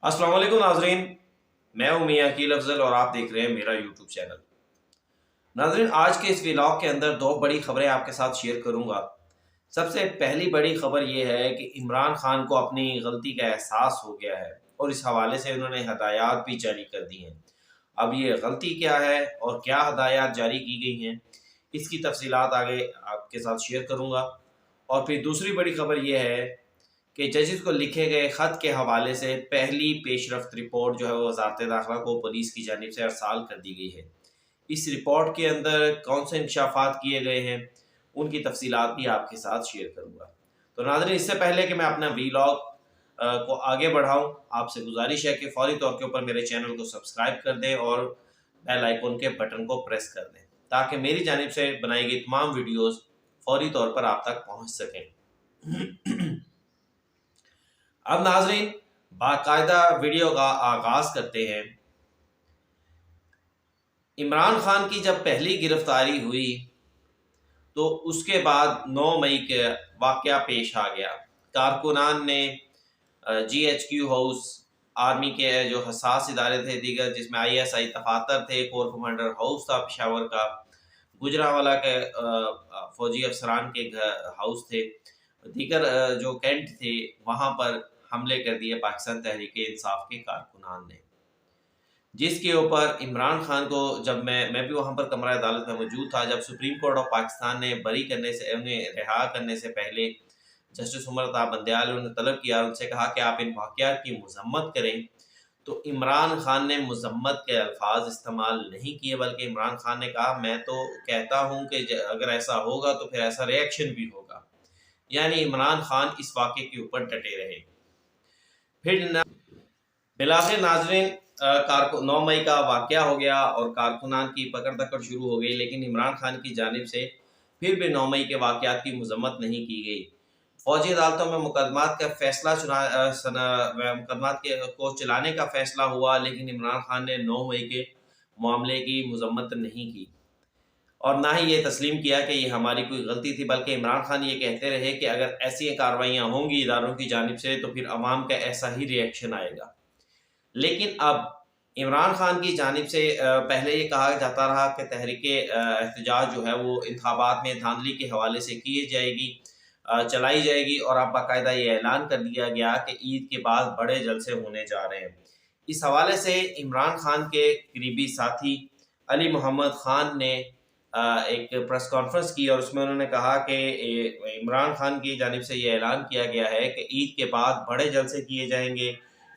अस्सलाम वालेकुम नाजरीन। मैं हूं मियां अकील अफजल और आप देख रहे हैं मेरा यूट्यूब चैनल। नाजरीन, आज के इस व्लॉग के अंदर दो बड़ी खबरें आपके साथ शेयर करूंगा। सबसे पहली बड़ी खबर यह है कि इमरान खान को अपनी गलती का एहसास हो गया है और इस हवाले से उन्होंने हदायत भी जारी कर दी हैं। अब ये गलती क्या है और क्या हदायत जारी की गई हैं, इसकी तफसीलात आगे आपके साथ शेयर करूंगा। और फिर दूसरी बड़ी खबर यह है कि जजेस को लिखे गए ख़त के हवाले से पहली पेशरफ्त रिपोर्ट जो है वो वजारत दाखिला को पुलिस की जानिब से अरसाल कर दी गई है। इस रिपोर्ट के अंदर कौन से इंकशाफात किए गए हैं, उनकी तफसीलात भी आपके साथ शेयर करूँगा। तो नाज़रीन, इससे पहले कि मैं अपना वीलॉग को आगे बढ़ाऊँ, आपसे गुजारिश है कि फ़ौरी तौर के ऊपर मेरे चैनल को सब्सक्राइब कर दें और बेल आइकन के बटन को प्रेस कर दें ताकि मेरी जानिब से बनाई गई तमाम वीडियोज़ फ़ौरी तौर पर आप तक पहुँच सकें। अब नाजरीन, बाकायदा वीडियो का आगाज करते हैं। इमरान खान की जब पहली गिरफ्तारी हुई तो उसके बाद 9 मई के वाकया पेश आ गया। कारकुनान ने GHQ हाउस, आर्मी के जो हसास इदारे थे दीगर, जिसमें ISI दफातर थे, कोर कमांडर हाउस था पेशावर का, गुजरावाला के फौजी अफसरान के घर हाउस थे, दीगर जो कैंट थे, वहाँ पर हमले कर दिए पाकिस्तान तहरीक इंसाफ के कारकुनान ने। जिसके ऊपर इमरान खान को, जब मैं भी वहाँ पर कमरा अदालत में मौजूद था, जब सुप्रीम कोर्ट ऑफ पाकिस्तान ने बरी करने से, उन्हें रिहा करने से पहले जस्टिस उमर अता बंदयाल ने तलब किया, उनसे कहा कि आप इन वाक़यात की मज़म्मत करें, तो इमरान खान ने मज़म्मत के अल्फाज इस्तेमाल नहीं किए, बल्कि इमरान खान ने कहा मैं तो कहता हूँ कि अगर ऐसा होगा तो फिर ऐसा रिएक्शन भी होगा। यानी इमरान खान इस वाक़े के ऊपर डटे रहे। फिर बिलाखिर नाजरीन, 9 मई का वाक़या हो गया और कारकुनान की पकड़ दकड़ शुरू हो गई, लेकिन इमरान खान की जानिब से फिर भी 9 मई के वाक़यात की मज़म्मत नहीं की गई। फ़ौजी अदालतों में मुकदमात का फ़ैसला मुकदमात के को चलाने का फ़ैसला हुआ, लेकिन इमरान खान ने 9 मई के मामले की मज़म्मत नहीं की और ना ही ये तस्लीम किया कि ये हमारी कोई गलती थी, बल्कि इमरान खान ये कहते रहे कि अगर ऐसी कार्रवाइयाँ होंगी इदारों की जानिब से तो फिर अवाम का ऐसा ही रिएक्शन आएगा। लेकिन अब इमरान खान की जानिब से पहले ये कहा जाता रहा कि तहरीक एहतजाज जो है वो इंतखाबात में धांधली के हवाले से की जाएगी, चलाई जाएगी, और अब बाकायदा ये ऐलान कर दिया गया कि ईद के बाद बड़े जलसे होने जा रहे हैं। इस हवाले से इमरान खान के करीबी साथी अली मोहम्मद खान ने एक प्रेस कॉन्फ्रेंस की और उसमें उन्होंने कहा कि इमरान खान की जानिब से ये ऐलान किया गया है कि ईद के बाद बड़े जलसे किए जाएंगे,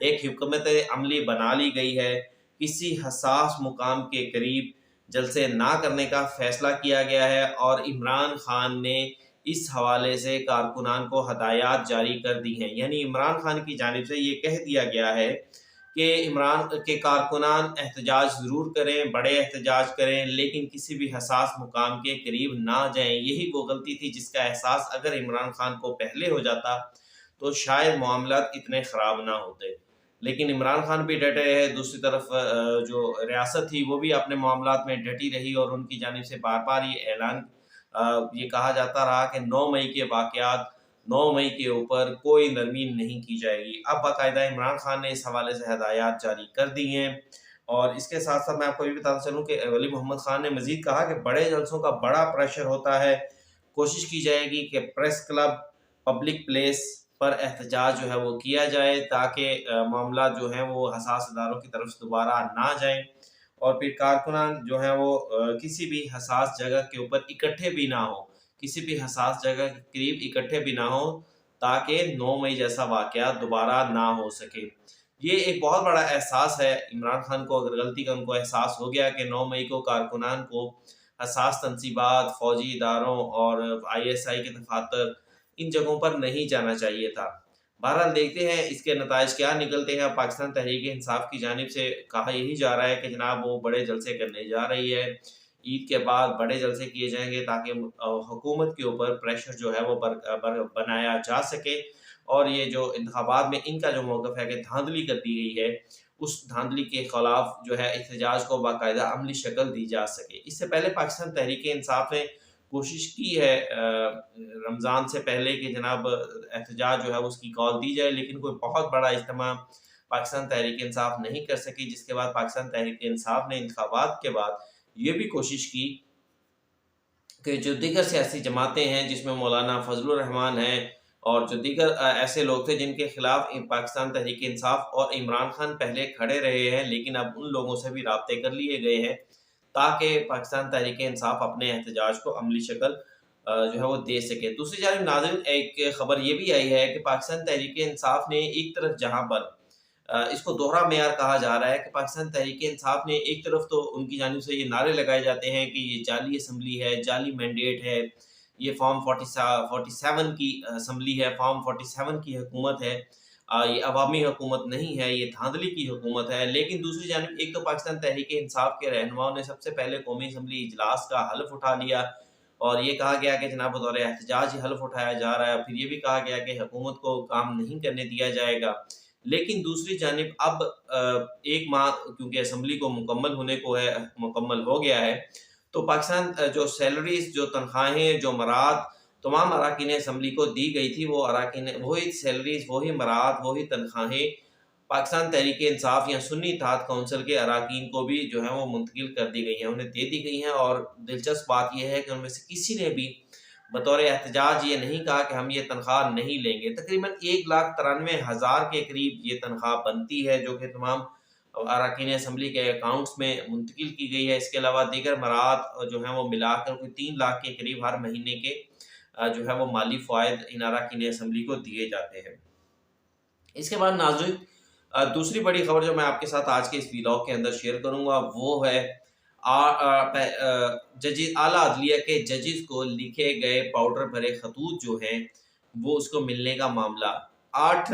एक हुकूमत अमली बना ली गई है, किसी हसास मुकाम के करीब जलसे ना करने का फैसला किया गया है और इमरान खान ने इस हवाले से कारकुनान को हदायत जारी कर दी हैं। यानी इमरान खान की जानिब से ये कह दिया गया है कि इमरान के कारकुनान एहतजाज ज़रूर करें, बड़े एहतजाज करें, लेकिन किसी भी हसास मुकाम के करीब ना जाएं। यही वो गलती थी जिसका एहसास अगर इमरान खान को पहले हो जाता तो शायद मामलात इतने ख़राब ना होते। लेकिन इमरान खान भी डटे रहे, दूसरी तरफ जो रियासत थी वो भी अपने मामलात में डटी रही और उनकी जानिब से बार बार ये ऐलान ये कहा जाता रहा कि 9 मई के वाक़यात, 9 मई के ऊपर कोई नरमी नहीं की जाएगी। अब बाकायदा इमरान खान ने इस हवाले से हदायत जारी कर दी हैं और इसके साथ साथ मैं आपको ये भी बताना चलूँ कि अली मोहम्मद खान ने मज़ीद कहा कि बड़े जलसों का बड़ा प्रेशर होता है, कोशिश की जाएगी कि प्रेस क्लब, पब्लिक प्लेस पर एहतजाज जो है वो किया जाए ताकि मामला जो है वो हसास इदारों की तरफ से दोबारा ना जाएँ और फिर कारकुनान जो हैं वो किसी भी हसास जगह के ऊपर इकट्ठे भी ना हों, किसी भी हसास जगह के करीब इकट्ठे भी ना हों, ताकि 9 मई जैसा वाक़या दोबारा ना हो सके। ये एक बहुत बड़ा एहसास है इमरान खान को, अगर गलती का उनको एहसास हो गया कि 9 मई को कारकुनान को हसास तनसीबात, फ़ौजी इदारों और ISI के दफ़ातर, इन जगहों पर नहीं जाना चाहिए था। बहरहाल देखते हैं इसके नताइज क्या निकलते हैं। पाकिस्तान तहरीक इंसाफ की जानिब से कहा यही जा रहा है कि जनाब वो बड़े जलसे करने जा रही है, ईद के बाद बड़े जलसे किए जाएंगे ताकि हुकूमत के ऊपर प्रेशर जो है वो बनाया जा सके और ये जो इंतखाबात में इनका जो मौक़िफ़ है कि धांधली कर दी गई है, उस धांधली के खिलाफ जो है एहतजाज को बाकायदा अमली शक्ल दी जा सके। इससे पहले पाकिस्तान तहरीक इंसाफ ने कोशिश की है रमज़ान से पहले कि जनाब एहतजाज जो है उसकी कॉल दी जाए, लेकिन कोई बहुत बड़ा इज्तिमा पाकिस्तान तहरीक इंसाफ नहीं कर सकी, जिसके बाद पाकिस्तान तहरीक इंसाफ ने इंतखाबात के बाद ये भी कोशिश की कि जो दीगर सियासी जमातें हैं, जिसमें मौलाना फजलुर रहमान हैं और जो दीगर ऐसे लोग थे जिनके खिलाफ पाकिस्तान तहरीक इंसाफ और इमरान खान पहले खड़े रहे हैं, लेकिन अब उन लोगों से भी राब्ते कर लिए गए हैं ताकि पाकिस्तान तहरीक इंसाफ अपने एहतजाज को अमली शक्ल जो है वो दे सके। दूसरी जानिब नाज़रीन, एक खबर ये भी आई है कि पाकिस्तान तहरीक इंसाफ ने एक तरफ जहाँ पर इसको दोहरा मेयार कहा जा रहा है कि पाकिस्तान तहरीक इंसाफ ने एक तरफ तो उनकी जानिब से ये नारे लगाए जाते हैं कि ये जाली असम्बली है, जाली मैंडेट है, ये फॉर्म 47 की असम्बली है, फॉर्म 47 की हुकूमत है, ये अवामी हुकूमत नहीं है, ये धांधली की हुकूमत है। लेकिन दूसरी जानिब एक तो पाकिस्तान तहरीक इंसाफ के रहनुमाओं ने सबसे पहले कौमी असम्बली इजलास का हल्फ उठा लिया और ये कहा गया कि जनाब बतौर एहतजाज ही हल्फ उठाया जा रहा है। फिर ये भी कहा गया कि हुकूमत को काम नहीं करने दिया जाएगा। लेकिन दूसरी जानिब अब 1 माह क्योंकि असम्बली को मुकम्मल होने को है, मुकम्मल हो गया है, तो पाकिस्तान जो सैलरीज़, जो तनख्वाहें, जो मराद तमाम अरकान असम्बली को दी गई थी, वो अरकान वही सैलरीज़, वही मराद, वही तनख्वाहें पाकिस्तान तहरीक इंसाफ या सुन्नी इत्तेहाद कौंसिल के अरकान को भी जो है वो मुंतकिल कर दी गई हैं, उन्हें दे दी गई हैं। और दिलचस्प बात यह है कि उनमें से किसी ने भी बतौर एहतजाज ये नहीं कहा कि हम ये तनख्वाह नहीं लेंगे। तकरीबन 1,93,000 के करीब ये तनख्वाह बनती है, जो कि तमाम अरकान असम्बली के अकाउंट्स में मुंतकिल की गई है। इसके अलावा दीगर मराद जो हैं वो मिलाकर कोई 3 लाख के करीब हर महीने के जो है वो माली फ़वाइद इन अरकान असम्बली को दिए जाते हैं। इसके बाद नाज़रीन, दूसरी बड़ी खबर जो मैं आपके साथ आज के इस व्लॉग के अंदर शेयर करूँगा वो है जजेस, आला अदलिया के जजेस को लिखे गए पाउडर भरे खतूत जो हैं वो उसको मिलने का मामला। 8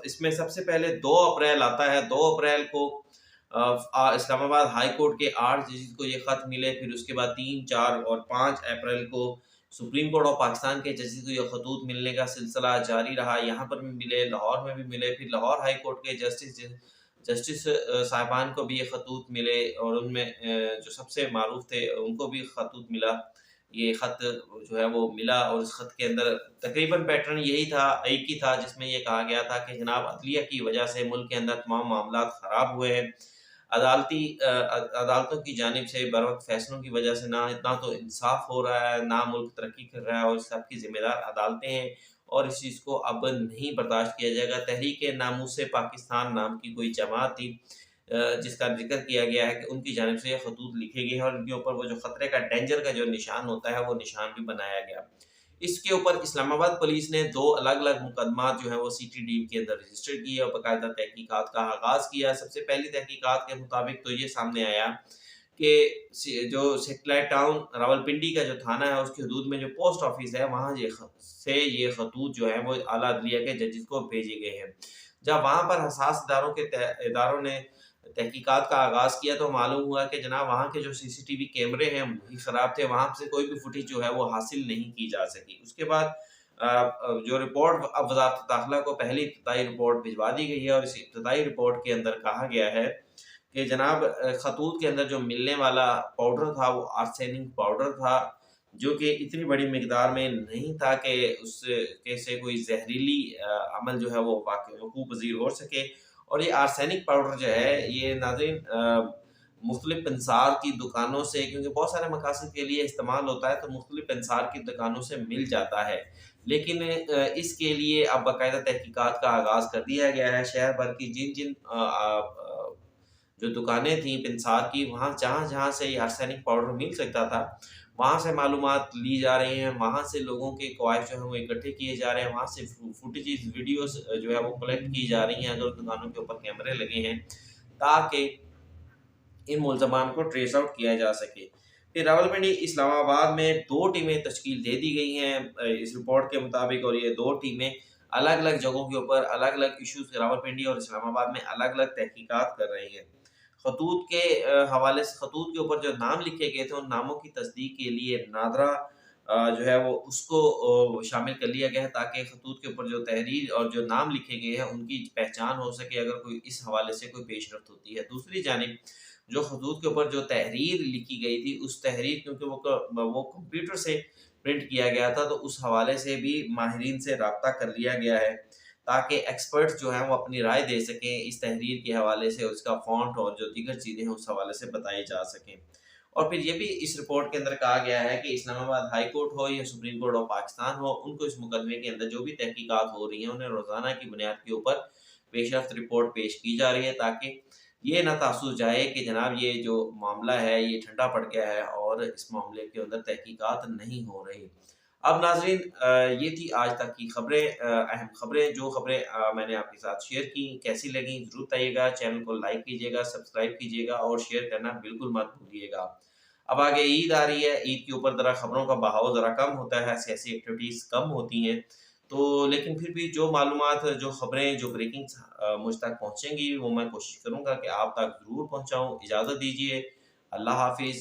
इसमें सबसे पहले 2 अप्रैल आता है। 2 अप्रैल को इस्लामाबाद हाई कोर्ट के 8 जजेस को ये ख़त मिले। फिर उसके बाद 3, 4 और 5 अप्रैल को सुप्रीम कोर्ट ऑफ पाकिस्तान के जजेस को ये खतूत मिलने का सिलसिला जारी रहा। यहाँ पर भी मिले, लाहौर में भी मिले, फिर लाहौर हाई कोर्ट के जस्टिस साहिबान को भी ये खतूत मिले और उनमें जो सबसे मारूफ थे उनको भी खतूत मिला। ये ख़त जो है वो मिला और इस ख़त के अंदर तकरीबन पैटर्न यही था, एक ही था, जिसमें ये कहा गया था कि जनाब अदलिया की वजह से मुल्क के अंदर तमाम मामला ख़राब हुए हैं। अदालतों की जानिब से बरवक्त फ़ैसलों की वजह से ना इतना तो इंसाफ हो रहा है, ना मुल्क तरक्की कर रहा है और इस सब की ज़िम्मेदार अदालतें हैं और इस चीज़ को अब नहीं बर्दाश्त किया जाएगा। तहरीक नामूस पाकिस्तान नाम की कोई जमात थी जिसका ज़िक्र किया गया है कि उनकी जानिब से ये खतूत लिखे गए हैं और उनके ऊपर वो जो ख़तरे का, डेंजर का जो निशान होता है वो निशान भी बनाया गया। इसके ऊपर इस्लामाबाद पुलिस ने 2 अलग-अलग मुकदमात जो है वो सीटीडी के अंदर रजिस्टर किए और बाकायदा तहकीकात का आगाज़ किया। सबसे पहली तहकीकात के मुताबिक तो ये सामने आया कि जो सैटेलाइट टाउन रावलपिंडी का जो थाना है उसकी हदूद में जो पोस्ट ऑफिस है वहाँ ये खतूत जो है वो आला अदलिया के जजेस को भेजे गए हैं। जब वहाँ पर हसास इदारों ने तहकीकात का आगाज़ किया तो मालूम हुआ कि जनाब वहाँ के जो सीसीटीवी कैमरे हैं वही ख़राब थे, वहाँ से कोई भी फुटेज जो है वो हासिल नहीं की जा सकी। उसके बाद जो रिपोर्ट अब वज़ारत दाखिला को पहली इब्तिदाई रिपोर्ट भिजवा दी गई है और इस इब्तिदाई रिपोर्ट के अंदर कहा गया है कि जनाब खतूत के अंदर जो मिलने वाला पाउडर था वो आर्सेनिक पाउडर था, जो कि इतनी बड़ी मिकदार में नहीं था कि उसके से कोई जहरीली अमल जो है वो वक़ूअ पज़ीर हो सके। और ये आर्सेनिक पाउडर जो है ये नाज़रीन मुख्तलिफ अंसार की दुकानों से, क्योंकि बहुत सारे मकासद के लिए इस्तेमाल होता है, तो मुख्तलिफ अंसार की दुकानों से मिल जाता है। लेकिन इसके लिए अब बाकायदा तहकीकात का आगाज़ कर दिया गया है। शहर भर की जिन जो दुकानें थीं पिंसार की, वहाँ जहाँ-जहाँ से ये आर्सेनिक पाउडर मिल सकता था, वहाँ से मालूमात ली जा रही हैं, वहाँ से लोगों के कवायद जो हैं वो इकट्ठे किए जा रहे हैं, वहाँ से फुटेजेस, वीडियोज़ जो है वो कलेक्ट की जा रही हैं अगर दुकानों के ऊपर कैमरे लगे हैं, ताकि इन मुल्ज़मान को ट्रेस आउट किया जा सके। फिर रावलपिंडी, इस्लामाबाद में 2 टीमें तश्कील दे दी गई हैं इस रिपोर्ट के मुताबिक और ये 2 टीमें अलग-अलग जगहों के ऊपर अलग-अलग इश्यूज़, रावलपिंडी और इस्लामाबाद में अलग-अलग तहकीकात कर रही हैं। खतूत के हवाले से खतूत के ऊपर जो नाम लिखे गए थे उन नामों की तस्दीक के लिए नादरा जो है वो उसको शामिल कर लिया गया है ताकि खतूत के ऊपर जो तहरीर और जो नाम लिखे गए हैं उनकी पहचान हो सके अगर कोई इस हवाले से कोई पेशरफ्त होती है। दूसरी जानिब जो खतूत के ऊपर जो तहरीर लिखी गई थी उस तहरीर, क्योंकि वो कंप्यूटर से प्रिंट किया गया था, तो उस हवाले से भी माहिरीन से राब्ता कर लिया गया है ताकि एक्सपर्ट्स जो हैं वो अपनी राय दे सकें इस तहरीर के हवाले से, उसका फ़ॉन्ट और जो दीगर चीज़ें हैं उस हवाले से बताई जा सकें। और फिर ये भी इस रिपोर्ट के अंदर कहा गया है कि इस्लामाबाद हाई कोर्ट हो या सुप्रीम कोर्ट ऑफ पाकिस्तान हो, उनको इस मुकदमे के अंदर जो भी तहकीकात हो रही हैं, उन्हें रोज़ाना की बुनियाद के ऊपर पेशरफ्त रिपोर्ट पेश की जा रही है, ताकि ये ना तासुस जाए कि जनाब ये जो मामला है ये ठंडा पड़ गया है और इस मामले के अंदर तहकीकात नहीं हो रही। अब नाज़रीन, ये थी आज तक की खबरें, अहम खबरें, जो खबरें मैंने आपके साथ शेयर की, कैसी लगी ज़रूर बताइएगा। चैनल को लाइक कीजिएगा, सब्सक्राइब कीजिएगा और शेयर करना बिल्कुल मत भूलिएगा। अब आगे ईद आ रही है, ईद के ऊपर ज़रा खबरों का बहाव ज़रा कम होता है, सियासी एक्टिविटीज़ कम होती हैं, तो लेकिन फिर भी जो मालूमात, जो खबरें, जो ब्रेकिंग्स मुझ तक पहुँचेंगी, वो मैं कोशिश करूँगा कि आप तक ज़रूर पहुँचाऊँ। इजाज़त दीजिए, अल्लाह हाफ़िज़।